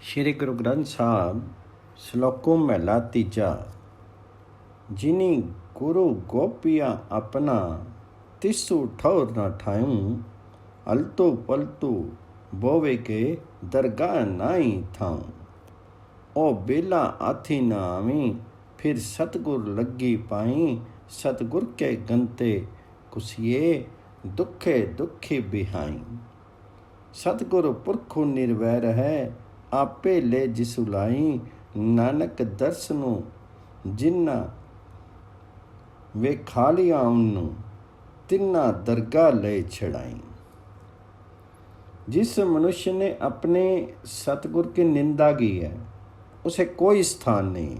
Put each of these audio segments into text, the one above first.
ਸ਼੍ਰੀ ਗੁਰੂ ਗ੍ਰੰਥ ਸਾਹਿਬ ਸ਼ਲੋਕੋ ਮਹਿਲਾ ਤੀਜਾ। ਜਿਨੀ ਗੁਰੂ ਗੋਪੀਆ ਆਪਣਾ ਤਿਸੂ ਠੌਰ ਨਾ ਠਾਇਉ, ਅਲਤੂ ਪਲਤੂ ਬੋਵੇ ਕੇ ਦਰਗਾਹ ਨਾਈ ਥਾਉ। ਉਹ ਬੇਲਾ ਆਥੀ ਨਾ ਆਵੀਂ, ਫਿਰ ਸਤਗੁਰ ਲੱਗੀ ਪਾਈ। ਸਤਗੁਰ ਕੇ ਗੰਤੇ ਕੁਸੀਏ, ਦੁਖੇ ਦੁਖੀ ਬਿਹਾਈ। ਸਤਗੁਰ ਪੁਰਖੁ ਨਿਰਵੈਰ ਹੈ, ਆਪੇ ਲੈ ਜਿਸੁ ਲਾਈ। ਨਾਨਕ ਦਰਸਨੁ ਜਿਨ੍ਹਾਂ ਵੇਖਾ ਲਿਆ ਉਹਨੂੰ, ਤਿੰਨਾ दरगाह ले छड़ाई। जिस मनुष्य ने अपने सतगुर की निंदा की है, उसे कोई स्थान नहीं।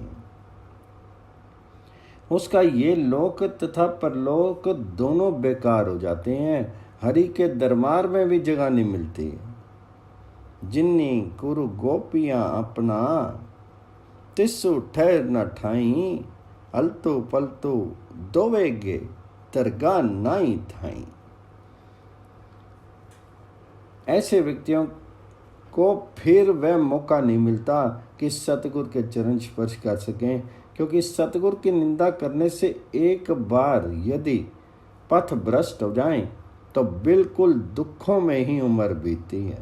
उसका ये लोक तथा परलोक दोनों बेकार हो जाते हैं। हरि के दरबार में भी जगह नहीं मिलती। जिन्नी गुरु गोपियाँ अपना, तिसु ठहर न ठाई। अलतु पलतु दोवेगे दरगाह नाई थाई। ऐसे व्यक्तियों को फिर वह मौका नहीं मिलता कि सतगुर के चरण स्पर्श कर सकें, क्योंकि सतगुर की निंदा करने से एक बार यदि पथ भ्रष्ट हो जाएं तो बिल्कुल दुखों में ही उम्र बीतती है।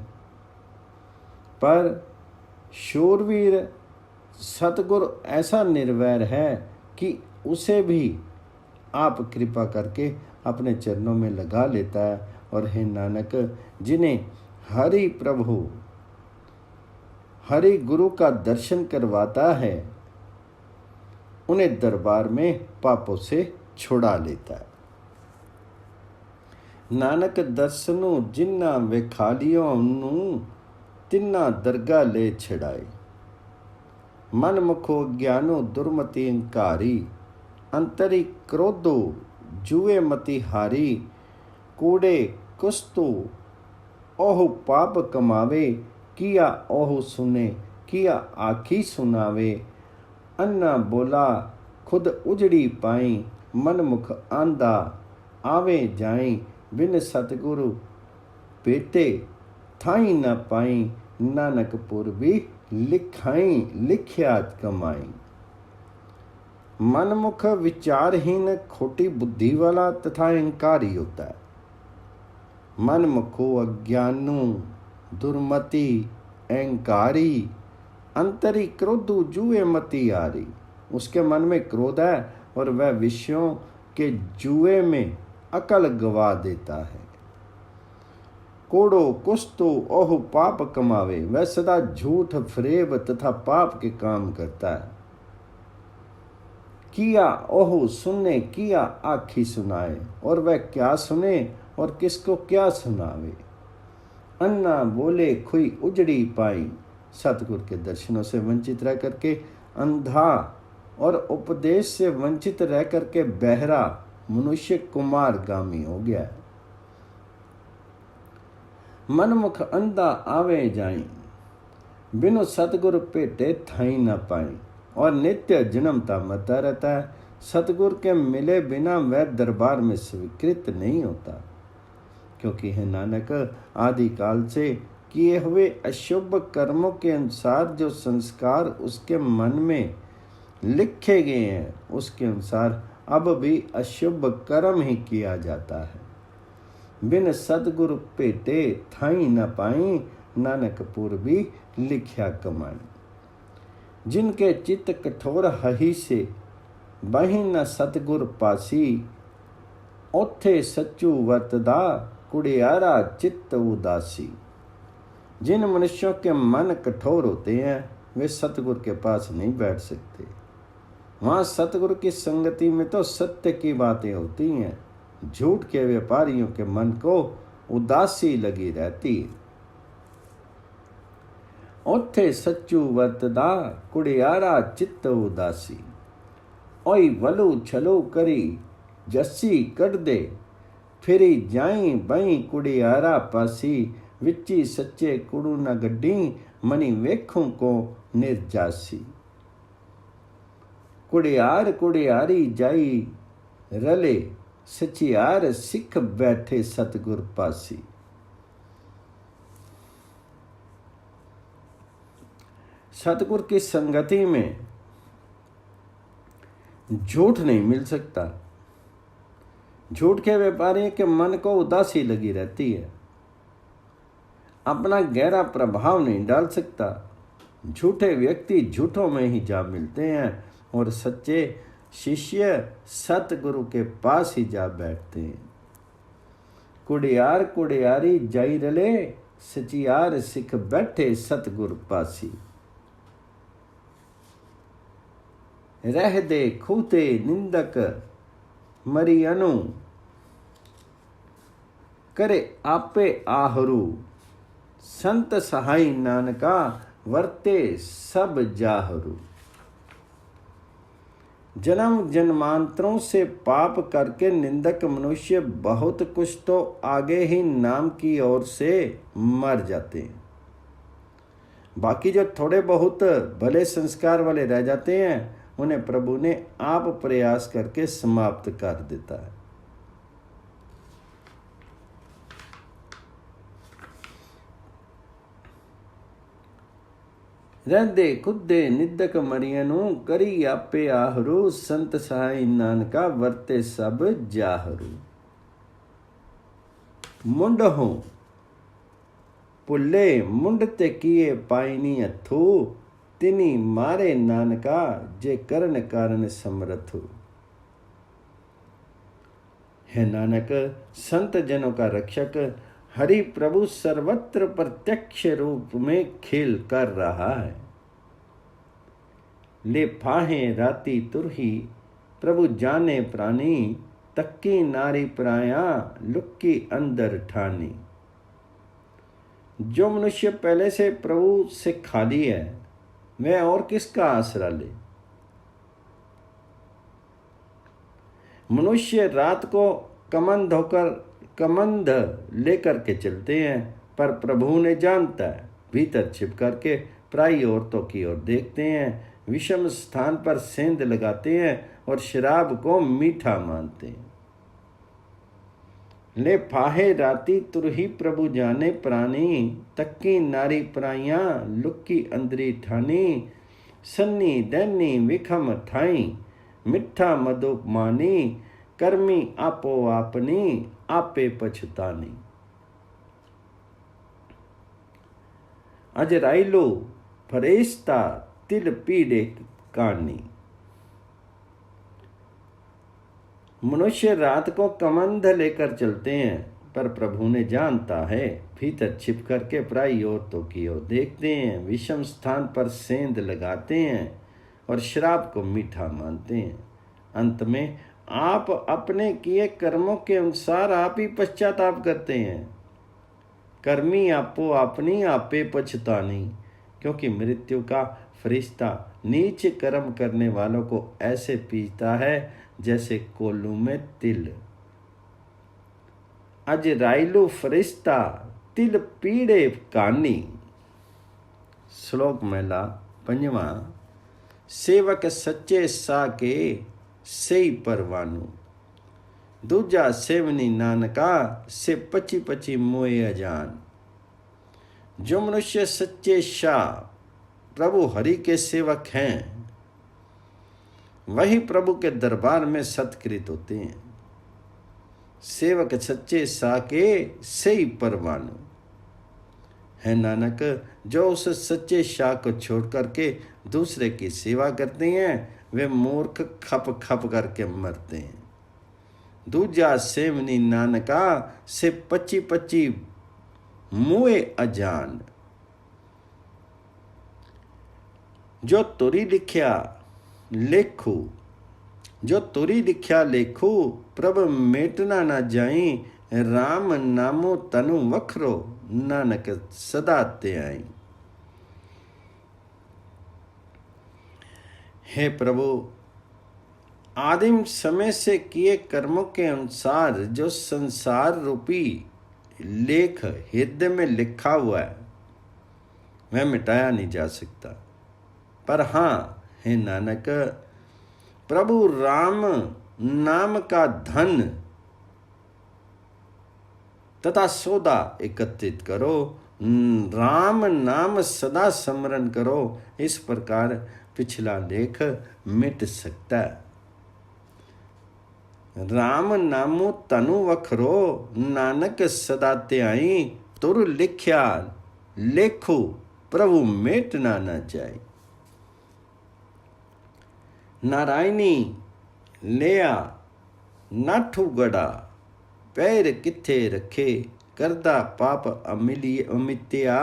पर शूरवीर सतगुर ऐसा निर्वैर है कि उसे भी आप कृपा करके अपने चरणों में लगा लेता है। और हे नानक, जिन्हें हरि प्रभु हरि गुरु का दर्शन करवाता है, उन्हें दरबार में पापों से छुड़ा लेता है। नानक दर्शनु जिन्ना वेखालियों नूं, तिन्ना दरगाह ले छड़ाए। मन मुखो ज्ञानो दुर्मति अंकारी, अंतरी क्रोधो जुए मति हारी। कूड़े कुस्तु ओहु पाप कमावे, किया ओहु सुने किया आखी सुनावे। अन्ना बोला खुद उजड़ी पाई, मन मुख आंधा आवे जाई। बिन सतगुरु बेटे थाई न पाई, नानक पूर्वी लिखाई लिख्या कमाई। मनमुख विचारहीन खोटी बुद्धि वाला तथा अहंकारी होता है। मनमुखो अज्ञानु दुर्मति अहंकारी, अंतरी क्रोधु जुए मति आरी। उसके मन में क्रोध है और वह विषयों के जुए में अकल गवा देता है। कोड़ो कुस्तु ओहु पाप कमावे, वह सदा झूठ फरेब तथा पाप के काम करता है। किया ओहु सुने किया आखी सुनाए, और वह क्या सुने और किसको क्या सुनावे। अन्ना बोले खुई उजड़ी पाई, सतगुर के दर्शनों से वंचित रह करके अंधा और उपदेश से वंचित रह करके बहरा मनुष्य कुमारगामी हो गया है। मनमुख अंधा आवे जाई, बिनु सतगुरु पेटे थाई न पाई। और नित्य जन्मता मरता रहता है। सतगुर के मिले बिना वह दरबार में स्वीकृत नहीं होता, क्योंकि है नानक, आदि काल से किए हुए अशुभ कर्मों के अनुसार जो संस्कार उसके मन में लिखे गए हैं, उसके अनुसार अब भी अशुभ कर्म ही किया जाता है। बिन सतगुरु पेटे थाई न पाई, नानक पूर्वी लिख्या कमाई। जिनके चित्त कठोर हही से बही न सतगुर पासी, ओथे सच्चू वर्तदा कुड़ियारा चित्त उदासी। जिन मनुष्यों के मन कठोर होते हैं, वे सतगुर के पास नहीं बैठ सकते। वहाँ सतगुरु की संगति में तो सत्य की बातें होती हैं। झूठ के व्यापारियों के मन को उदासी लगी रहती है। ओथे सच्चू वर्तदा कुड़ियारा चित्त उदासी। ओई वलू छलो करी जस्सी कर दे, फिरी जाई बई कुड़ियारा पासी। विची सच्चे कुड़ू न गड्डी, मनी वेखों को निर्जासी। कुड़ियार कुड़ियारी जाई रले, सचियार सिख बैठे सतगुर पासी। सतगुरु की संगति में झूठ नहीं मिल सकता। झूठ के व्यापारी के मन को उदासी लगी रहती है, अपना गहरा प्रभाव नहीं डाल सकता। झूठे व्यक्ति झूठों में ही जा मिलते हैं और सच्चे शिष्य सतगुरु के पास ही जा बैठते हैं। कुड़ियार कुड़ियारी जाई रले, सचियार सिख बैठे सतगुरु पासी। रह दे खूते निंदक मरी अनु, करे आपे आहरू। संत सहाय नानका वर्ते सब जाहरू। जन्म जन्मांतरों से पाप करके निंदक मनुष्य बहुत कुछ तो आगे ही नाम की ओर से मर जाते हैं। बाकी जो थोड़े बहुत भले संस्कार वाले रह जाते हैं उन्हें प्रभु ने आप प्रयास करके समाप्त कर देता है। रहदे खुदे निदक मरियनु, करी आपे आहरु। संत सहाय नानका वर्ते सब जाहरू। मुंड हो पुल्ले मुंड ते किए पाइनी अथू, तिनी मारे नानका जे करन कारण समर्थु। है नानक संत जनों का रक्षक हरि प्रभु सर्वत्र प्रत्यक्ष रूप में खेल कर रहा है। ले फाहे राती तुरही, प्रभु जाने प्राणी। तक्की नारी प्राया, लुक्की अंदर ठानी। जो मनुष्य पहले से प्रभु से खाली है वह और किसका आसरा ले। मनुष्य रात को कमंद लेकर के चलते हैं, पर प्रभु ने जानता है। भीतर छिप करके पराई औरतों की ओर देखते हैं, विषम स्थान पर सेंध लगाते हैं और शराब को मीठा मानते हैं। ले फाहे राती तुरही, प्रभु जाने प्राणी। तक्की नारी पराइयां, लुक्की अंदरी ठानी। सन्नी दैनी विखम ठाई, मिठा मधुप मानी। कर्मी आपो आपनी, आपे पछतानी। अजराइलो फरेस्ता, तिल पीड़े कानी। मनुष्य रात को कमंद लेकर चलते हैं, पर प्रभु ने जानता है। भीतर छिप करके पराई औरतों की ओर देखते हैं, विषम स्थान पर सेंध लगाते हैं और शराब को मीठा मानते हैं। अंत में आप अपने किए कर्मों के अनुसार आप ही पश्चाताप करते हैं। कर्मी आपो अपनी, आपे पछतानी। क्योंकि मृत्यु का फरिश्ता नीच कर्म करने वालों को ऐसे पीसता है जैसे कोल्लू में तिल। अजराइलु फरिश्ता, तिल पीड़े कानी। श्लोक महिला 5वां। सेवक सच्चे सा के सही परवानू। दूजा सेवनी नानका, से पची पची मोए अजान। जो मनुष्य सच्चे शाह प्रभु हरि के सेवक हैं वही प्रभु के दरबार में सत्कृत होते हैं। सेवक सच्चे सा के सही परवानू। है नानक जो उस सच्चे शाह को छोड़ करके दूसरे की सेवा करते हैं वे मूर्ख खप खप करके मरते हैं। दूजा सेवनी नानका, से पची पची मुए अजान। जो तुरी लिख्या लेखू, जो तुरी लिख्या लेखू। प्रभ मेटना ना जाई, राम नामो तनु वखरो। नानक सदा ते आई। हे प्रभु, आदिम समय से किए कर्मों के अनुसार जो संसार रूपी लेख हृदय में लिखा हुआ है वह मिटाया नहीं जा सकता। पर हाँ, हे नानक, प्रभु राम नाम का धन तथा सौदा एकत्रित करो राम नाम सदा स्मरण करो। इस प्रकार पिछला लेख मिट सकता है। राम नामो तनु वखरो, नानक सदा त्याई, तुर लिख्या लेखो प्रभु मेटना न जाए। नारायणी लिया नाठू गड़ा, पैर किथे रखे, करदा पाप अमित्या,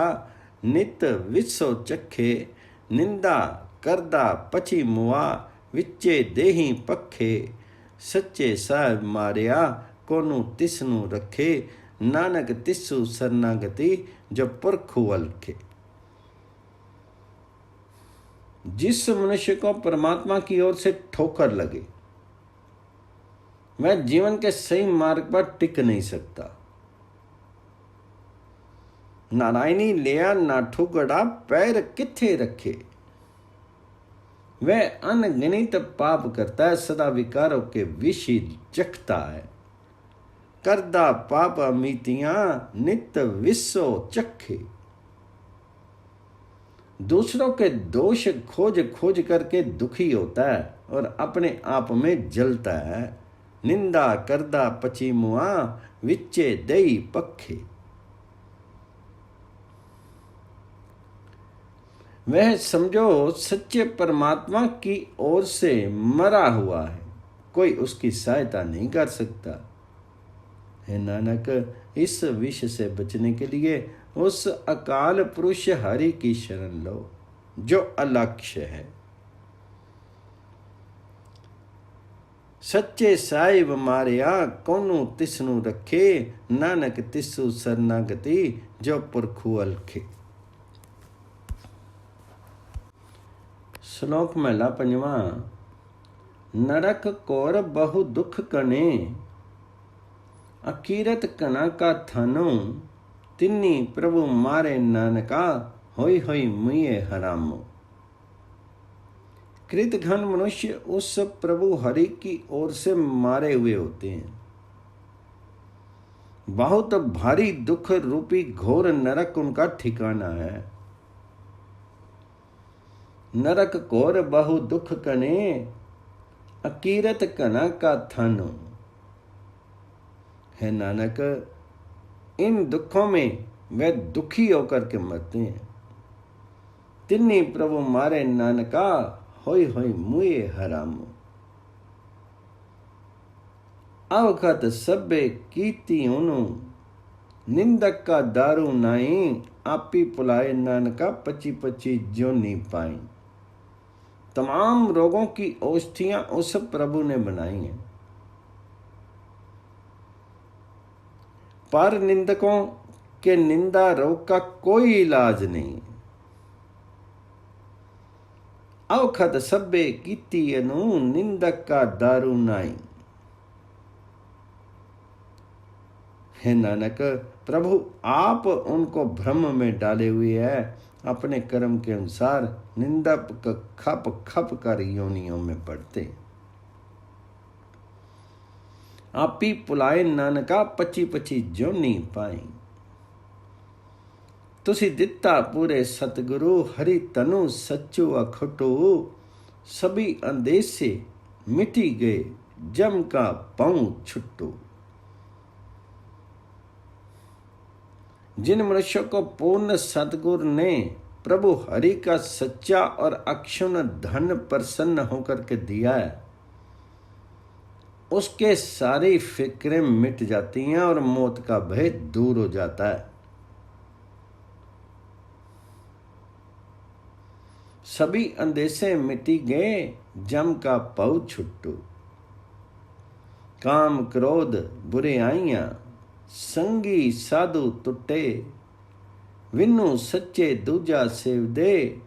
नित विसो चखे, निंदा करदा पछी मुआ, विचे देही पखे, सच्चे साहिब मारिया, कोनू तिसनू रखे, नानक तिसु शरणागति, जो पुरखु अलखे। जिस मनुष्य को परमात्मा की ओर से ठोकर लगे वह जीवन के सही मार्ग पर टिक नहीं सकता। नारायणी लिया नाठू गड़ा, पैर किथे रखे। वह अनगिनित पाप करता है, सदा विकारों के विष चखता है। करदा पाप अमितियां, नित विसो चखे। दूसरों के दोष खोज खोज करके दुखी होता है और अपने आप में जलता है। निंदा करदा पची मुआ, विच्चे दई पखे। वह समझो सच्चे परमात्मा की ओर से मरा हुआ है, कोई उसकी सहायता नहीं कर सकता। हे नानक, इस विष से बचने के लिए उस अकाल पुरुष हरि की शरण लो जो अलक्ष्य है। सच्चे साहिब मारिया, कोनू तिसनू रखे, नानक तिसु शरणागति, जो पुरखु अलखे। श्लोक महला पंजवा। नरक कोर बहु दुख कने, अकीरत कना का थानो, तिन्नी प्रभु मारे नानका, होई होई मुए हरामो। कृतघ्न मनुष्य उस प्रभु हरि की ओर से मारे हुए होते हैं। बहुत भारी दुख रूपी घोर नरक उनका ठिकाना है। नरक घोर बहु दुख कने, अकीरत कना का थानो। है नानक, इन दुखों में वे दुखी होकर के मरते हैं। तिन्नी प्रभु मारे नानका, होई होई मुए हरामो। अवखत सभे कीती उनु, निंदक का दारू नाई, आपी पुलाए नानका, पची पची जोनी पाई। तमाम रोगों की औषधियां उस प्रभु ने बनाई हैं, पर निंदकों के निंदा रोग का कोई इलाज नहीं। अवखत सभे कीती अनु, निंदक का दारू नाई। हे नानक, प्रभु आप उनको भ्रम में डाले हुए है, अपने कर्म के अनुसार निंदक खप खप कर योनियों में पड़ते। आपी पुलाए नानका, पची पची जोनी पाई। तुसी दिता पूरे सतगुरु, हरि तनु सच्चो अखटो। सभी अंदेशे मिटी गए, जम का पांव छुट्टो। जिन मनुष्यों को पूर्ण सतगुरु ने प्रभु हरि का सच्चा और अक्षुण धन प्रसन्न होकर के दिया है, उसके सारी फिक्रें मिट जाती हैं और मौत का भय दूर हो जाता है। सभी अंदेशे मिटी गए, जम का पाऊ छुट्टू। काम क्रोध बुरे आइयां, संगी साधु टुटे। विनु सच्चे दूजा सेव दे,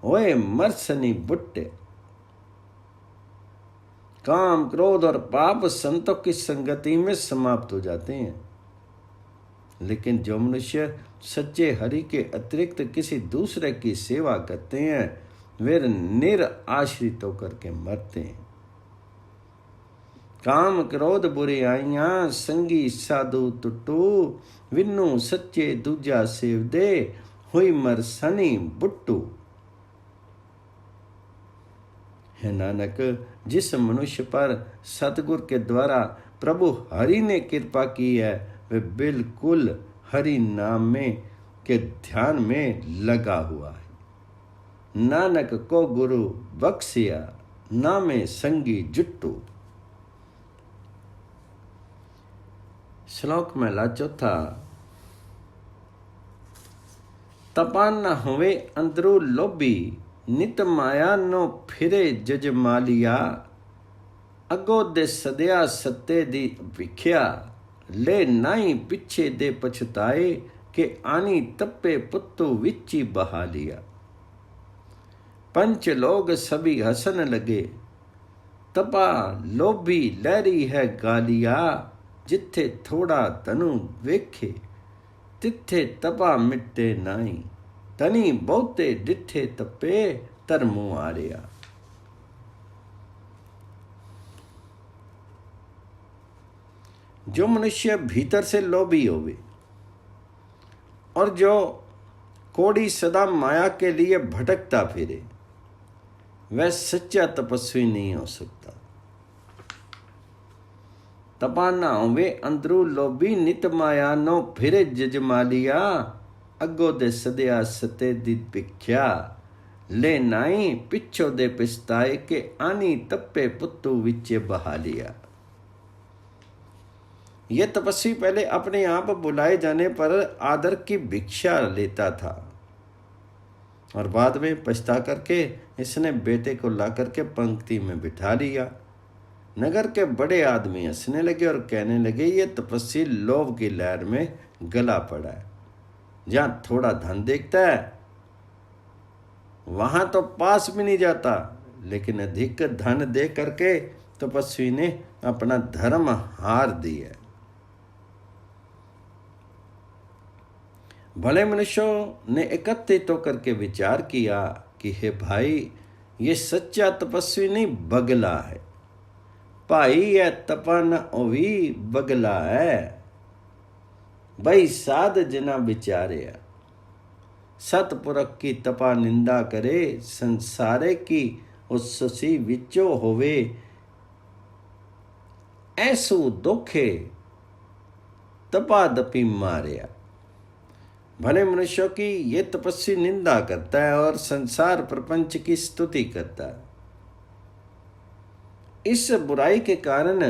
होए मरसनी बुट्टे। काम क्रोध और पाप संतों की संगति में समाप्त हो जाते हैं, लेकिन जो मनुष्य सच्चे हरि के अतिरिक्त किसी दूसरे की सेवा करते हैं वे निराश्रित होकर के मरते हैं। काम क्रोध बुराइयां संगी साधु टुटू, विनु सच्चे दूजा सेव दे, हुई मरसनी बुट्टू। है नानक, जिस मनुष्य पर सतगुर के द्वारा प्रभु हरि ने कृपा की है, वे बिल्कुल हरि नाम में के ध्यान में लगा हुआ है। नानक को गुरु बख्शिया, नामे संगी जुट्टू। श्लोक महला चौथा। तपा न हुए अंदरू लोभी, नित माया नो फिरे जजमालिया, अगो दे सदया सत्ते दी भिख्या, ले नाई पिछे दे पछताए, के आनी तप्पे पुत्तु विच्ची बहा लिया। पंच लोग सभी हसन लगे, तपा लोभी लहरी है गालिया, जिथे थोड़ा तनु वेखे, तिथे तपा मिटे नाई, तनी बहुते डिठे तपे तरमु आरिया। जो मनुष्य भीतर से लोभी होवे और जो कोड़ी सदा माया के लिए भटकता फिरे, वह सच्चा तपस्वी नहीं हो सकता। तपा ना होवे अंदरू लोभी, नित माया नो फिरे जजमालिया, अगो दे सदया सते दी भिख्या, ले नाई पिछो दे पिछताए, के आनी तप्पे पुत्तु विचे बहा लिया। यह तपस्वी पहले अपने आप बुलाए जाने पर आदर की भिक्षा लेता था और बाद में पछता करके इसने बेटे को ला करके पंक्ति में बिठा लिया। नगर के बड़े आदमी हंसने लगे और कहने लगे, ये तपस्वी लोभ की लहर में गला पड़ा है। जहां थोड़ा धन देखता है वहां तो पास भी नहीं जाता, लेकिन अधिक धन दे करके तपस्वी ने अपना धर्म हार दिया। भले मनुष्यों ने एकत्रित होकर के विचार किया कि हे भाई, ये सच्चा तपस्वी नहीं बगला है। भाई यह तपा न ओवी बगला है। भाई साध जना विचारिया, सतपुरख की तपा निंदा करे, संसारे की उससी विचो होवे, ऐसु दुखे तपा दपी मारिया। भले मनुष्यों की ये तपस्वी निंदा करता है और संसार प्रपंच की स्तुति करता है। इस बुराई के कारण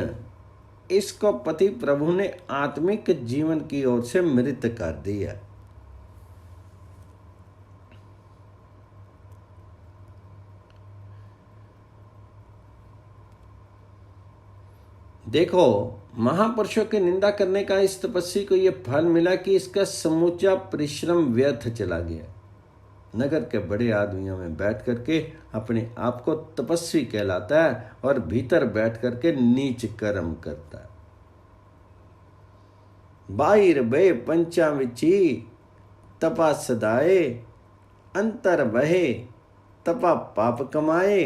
इसको पति प्रभु ने आत्मिक जीवन की ओर से मृत कर दिया। देखो, महापुरुषों की निंदा करने का इस तपस्वी को यह फल मिला कि इसका समूचा परिश्रम व्यर्थ चला गया। नगर के बड़े आदमियों में बैठ करके अपने आप को तपस्वी कहलाता है और भीतर बैठ करके नीच कर्म करता है। बाहिर बे पंचा विची तपा सदाए, अंतर बहे तपा पाप कमाए,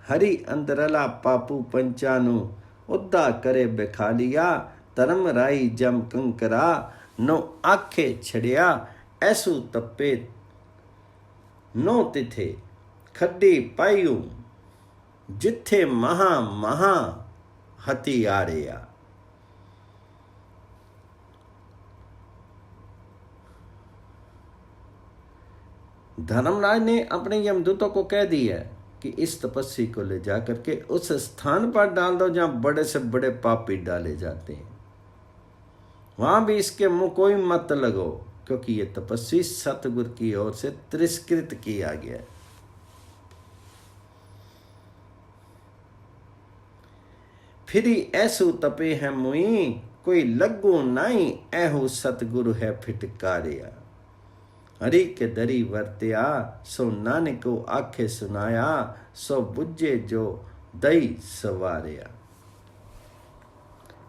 हरि अंदरला पापू पंचानु, उद्दा करे बेखालिया, धर्म राई जम कंकरा, नो आखे छड़िया, ऐसु तप्पे नो तिथे, खड्डी पायू, जिथे महा महा हति आड़िया। धर्मराज ने अपने यमदूतों को कह दिया कि इस तपस्वी को ले जा करके उस स्थान पर डाल दो जहां बड़े से बड़े पापी डाले जाते हैं। वहां भी इसके मुंह कोई मत लगो, क्योंकि ये तपस्वी सतगुरु की ओर से तिरस्कृत किया गया। फिर ऐसु तपे है मुई, कोई लगू नाई, ऐहु सतगुरु है फिटकारिया। हरि के दरी वर्त्या, सो नानक को आखे सुनाया, सो बुझे जो दई सवारिया।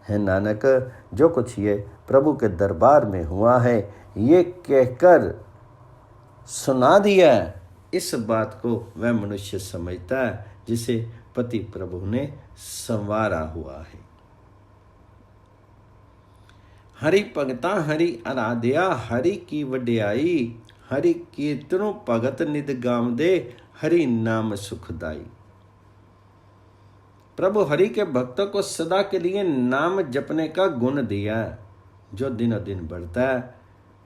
है नानक, जो कुछ ये प्रभु के दरबार में हुआ है, ये कहकर सुना दिया। इस बात को वह मनुष्य समझता है जिसे पति प्रभु ने संवारा हुआ है। हरि भगता हरि आराध्या हरि की वड्याई, हरि कीर्तनो भगत निद गावदे, हरि नाम सुखदाई। प्रभु हरि के भक्तों को सदा के लिए नाम जपने का गुण दिया है, जो दिनों दिन बढ़ता है।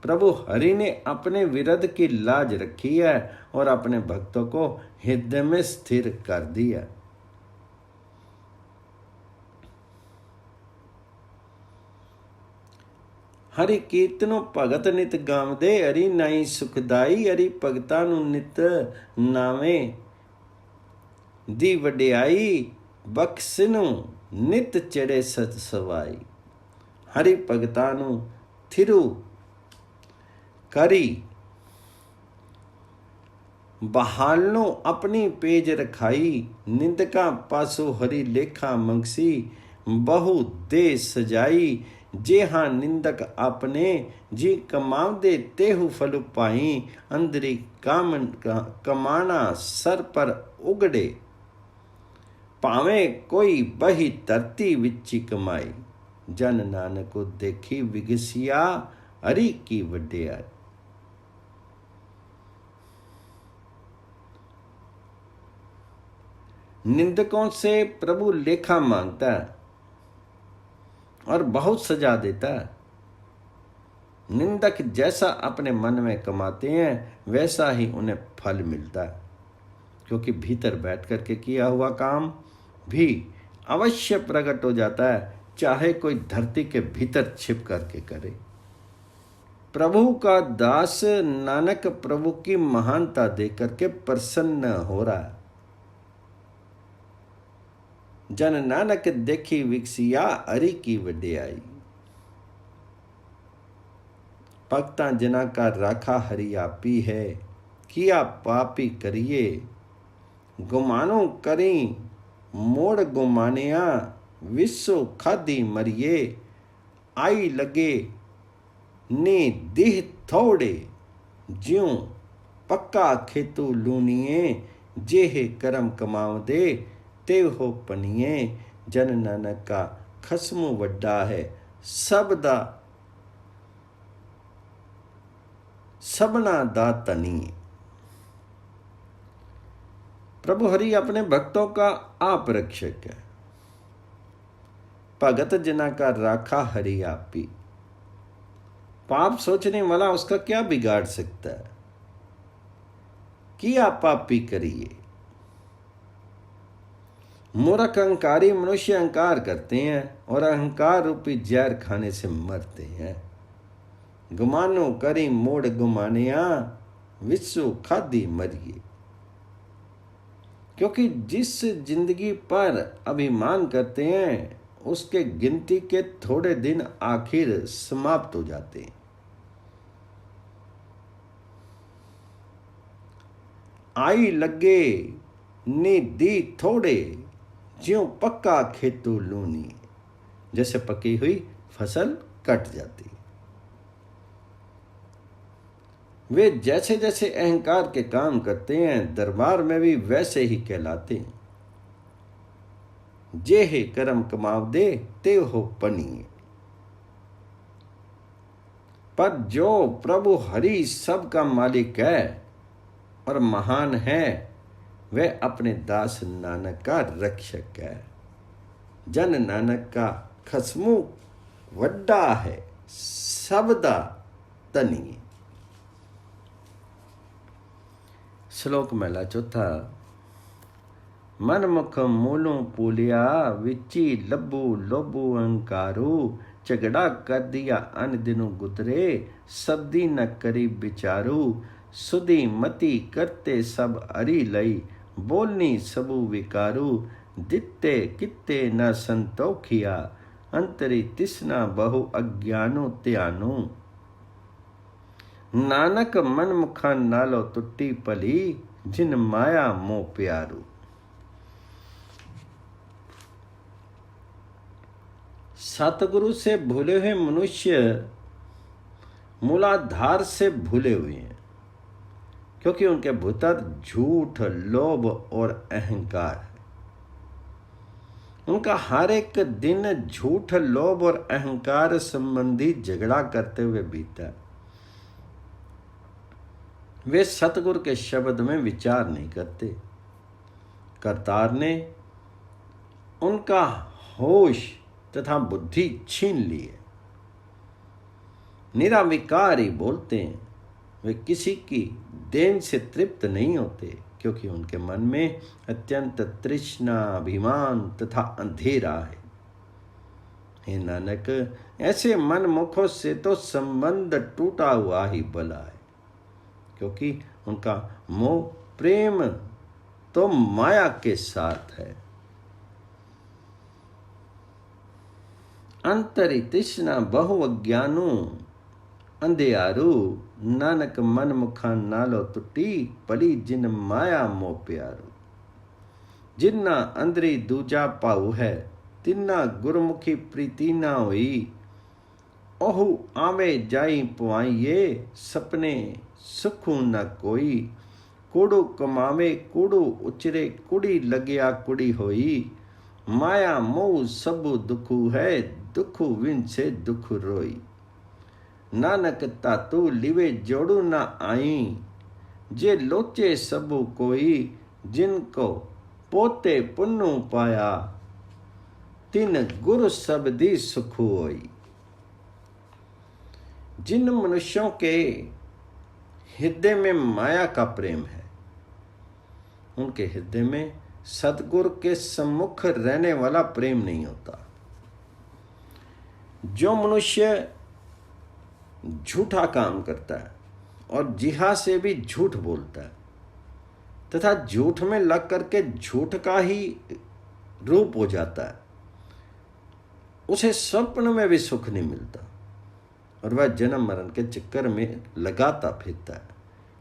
प्रभु हरि ने अपने विरध की लाज रखी है और अपने भक्तों को हृदय में स्थिर कर दिया। हरि कीर्तनो भगत नित गावदे, हरि नाई सुखदाई, हरि भगता नु नित नावे दी वड्याई, बख्शनु नित चढ़े सत सवाई। हरि भगता नु थिरु करी, बहालनो अपनी पेज रखाई, निंदका पासो हरि लेखा मंगसी, बहु दे सजाई, जेहा निंदक अपने, जी कमावदे तेहु फल पाई, अंदरी कमाना सर पर उगड़े, पावे कोई बही धरती विची कमाई, जन नानक को देखी विगसिया, हरि की वड्याई। निंदकों से प्रभु लेखा मांगता है और बहुत सजा देता है। निंदक जैसा अपने मन में कमाते हैं वैसा ही उन्हें फल मिलता है, क्योंकि भीतर बैठ करके किया हुआ काम भी अवश्य प्रकट हो जाता है, चाहे कोई धरती के भीतर छिप करके करे। प्रभु का दास नानक प्रभु की महानता देख करके प्रसन्न हो रहा है। जन नानक देखी विकसिया, हरि की वड्याई। भक्ता जना का राखा हरि आपी है, किया पापी करिए, गुमानो करी मोड़ गुमानिया, विश्व खादी मरिए, आई लगे ने दिह थोड़े, ज्यों पक्का खेतु लूनिए, जेह करम कमाव दे तेव हो पनिए। जन नानक का खसमु वड्डा है, सबना दा तनिए। प्रभु हरि अपने भक्तों का आप रक्षक है। भगत जना का राखा हरि आपी। पाप सोचने वाला उसका क्या बिगाड़ सकता है। किया पापी करिए। मूर्ख अहंकारी मनुष्य अहंकार करते हैं और अहंकार रूपी जहर खाने से मरते हैं। गुमानो करी मोड़ गुमानिया, विश्व खादी मरिए। क्योंकि जिस जिंदगी पर अभिमान करते हैं उसके गिनती के थोड़े दिन आखिर समाप्त हो जाते हैं। आई लगे नी दी थोड़े, ज्यों पक्का खेतु लूनी। जैसे पकी हुई फसल कट जाती। वे जैसे जैसे अहंकार के काम करते हैं दरबार में भी वैसे ही कहलाते हैं। जे हे कर्म कमाव दे तेव हो पनिए। पर जो प्रभु हरि सबका मालिक है और महान है, वह अपने दास नानक का रक्षक है। जन नानक का खसमु वड्डा है, सबदा तनिए। श्लोक महला चौथा। मन मुख मूलों पूलिया, विची लब्बू लोबू अहंकारू, झगड़ा कर दिया अन दिनों गुतरे, सब्दी न करी बिचारू, सुधी मति करते सब हरि लई, बोलनी सबू विकारू, दित्ते कित्ते न संतोखिया, अंतरी तिसना बहु अज्ञानो त्यानु। नानक मन मुखा नालो टुट्टी पली, जिन माया मोह प्यारू। सतगुरु से भूले हुए मनुष्य मूलाधार से भूले हुए हैं, क्योंकि उनके भीतर झूठ, लोभ और अहंकार है। उनका हर एक दिन झूठ, लोभ और अहंकार संबंधी झगड़ा करते हुए बीता। वे सतगुरु के शब्द में विचार नहीं करते। करतार ने उनका होश तथा बुद्धि छीन ली है। निराविकार ही बोलते हैं। वे किसी की देन से तृप्त नहीं होते, क्योंकि उनके मन में अत्यंत तृष्णा, अभिमान तथा अंधेरा है। हे नानक, ऐसे मनमुखों से तो संबंध टूटा हुआ ही भला है, क्योंकि उनका मोह प्रेम तो माया के साथ है। अंतरी तृष्णा बहु अज्ञानू अंधियारू, नानक मन मुखा नालो टुटी, पली जिन माया मोह प्यारू। जिन्ना अंदरी दूजा पाऊ है, तिन्ना गुरमुखी प्रीति ना होई। ओहु आवे जाई पुआइये, सपने सुखू न कोई। कूड़ू कमावे कूड़ू उचरे, कुड़ी लगिया कुड़ी होई। माया मोह सबु दुखू है, दुखू विन से दुख रोई। नानक तातू लिवे जोड़ू ना आई, जे लोचे सबु कोई। जिनको पोते पुन्नु पाया, तिन गुरु सबदी सुखु होई। जिन मनुष्यों के हृदय में माया का प्रेम है, उनके हृदय में सतगुरु के सम्मुख रहने वाला प्रेम नहीं होता। जो मनुष्य झूठा काम करता है और जिहा से भी झूठ बोलता है तथा झूठ में लग करके झूठ का ही रूप हो जाता है, उसे स्वप्न में भी सुख नहीं मिलता और वह जन्म मरण के चक्कर में लगाता फिरता है,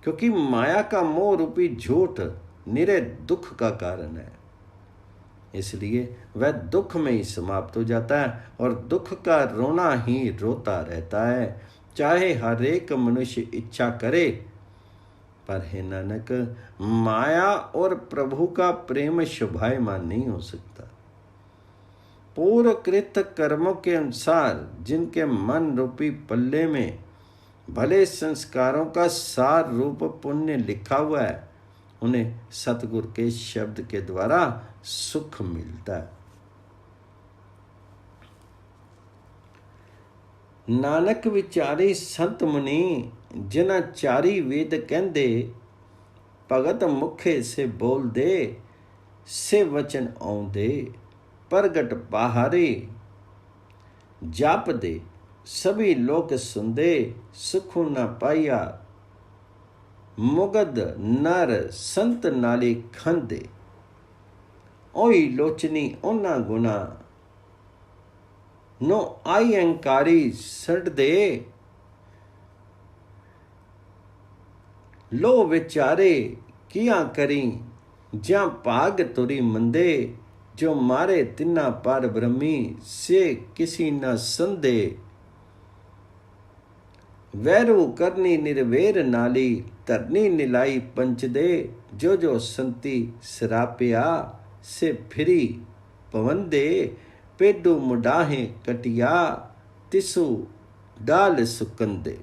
क्योंकि माया का मोह रूपी झूठ निरे दुख का कारण है। इसलिए वह दुख में ही समाप्त हो जाता है और दुख का रोना ही रोता रहता है, चाहे हर एक मनुष्य इच्छा करे। पर हे नानक, माया और प्रभु का प्रेम शोभायमान नहीं हो सकता। पूर्वकृत कर्मों के अनुसार जिनके मन रूपी पल्ले में भले संस्कारों का सार रूप पुण्य लिखा हुआ है, उन्हें सतगुरु के शब्द के द्वारा सुख मिलता है। नानक विचारी संत मुनि, जिना चारी वेद कहंदे। भगत मुखे से बोल दे, से वचन आउंदे। प्रगट बाहरे जाप दे, सभी लोक सुनदे। सुखु न पाइया मुगद नर, संत नाली खंदे। ओई लोचनी ओना गुना, नो आई अंकारी सड़ दे। लो विचारे किया करी, ज्या भाग तुरी मंदे। जो मारे तिन्ना पार ब्रह्मी, से किसी न संदे। वैरू करनी निर्वेर नाली, धरनी निलाई पंच दे। जो जो संति सरापिया, से फिरी पवन दे। पेडू मुडाहे कटिया, तिसु डाल सुकंदे।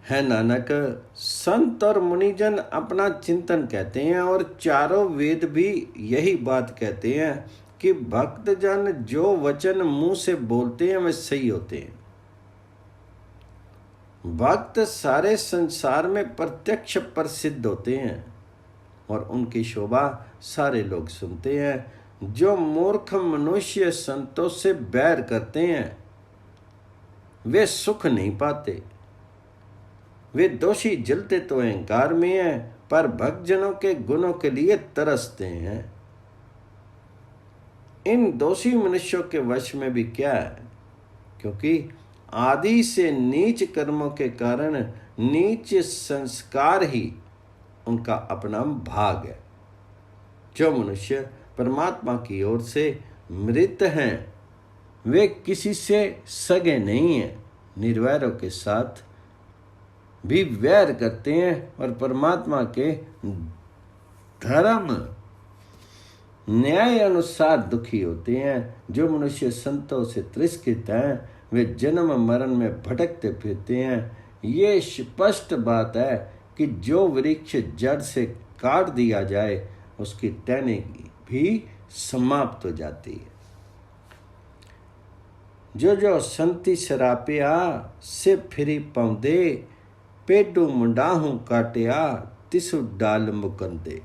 है नानक, संत और मुनिजन अपना चिंतन कहते हैं और चारों वेद भी यही बात कहते हैं कि भक्तजन जो वचन मुंह से बोलते हैं वे सही होते हैं। भक्त सारे संसार में प्रत्यक्ष प्रसिद्ध होते हैं और उनकी शोभा सारे लोग सुनते हैं। जो मूर्ख मनुष्य संतों से बैर करते हैं, वे सुख नहीं पाते। वे दोषी जलते तो अहंकार में हैं, पर भक्तजनों के गुणों के लिए तरसते हैं। इन दोषी मनुष्यों के वश में भी क्या है, क्योंकि आदि से नीच कर्मों के कारण नीच संस्कार ही उनका अपना भाग है। जो मनुष्य परमात्मा की ओर से मृत हैं, वे किसी से सगे नहीं हैं। निर्वैरों के साथ भी वैर करते हैं और परमात्मा के धर्म न्याय अनुसार दुखी होते हैं। जो मनुष्य संतों से तिरस्कृत हैं वे जन्म मरण में भटकते फिरते हैं। ये स्पष्ट बात है कि जो वृक्ष जड़ से काट दिया जाए उसकी टहनी भी समाप्त हो जाती है। जो संति सरापिया से फिरी पौंदे पेडू मुंडाहू काटिया तिसु डाल मुकंदे।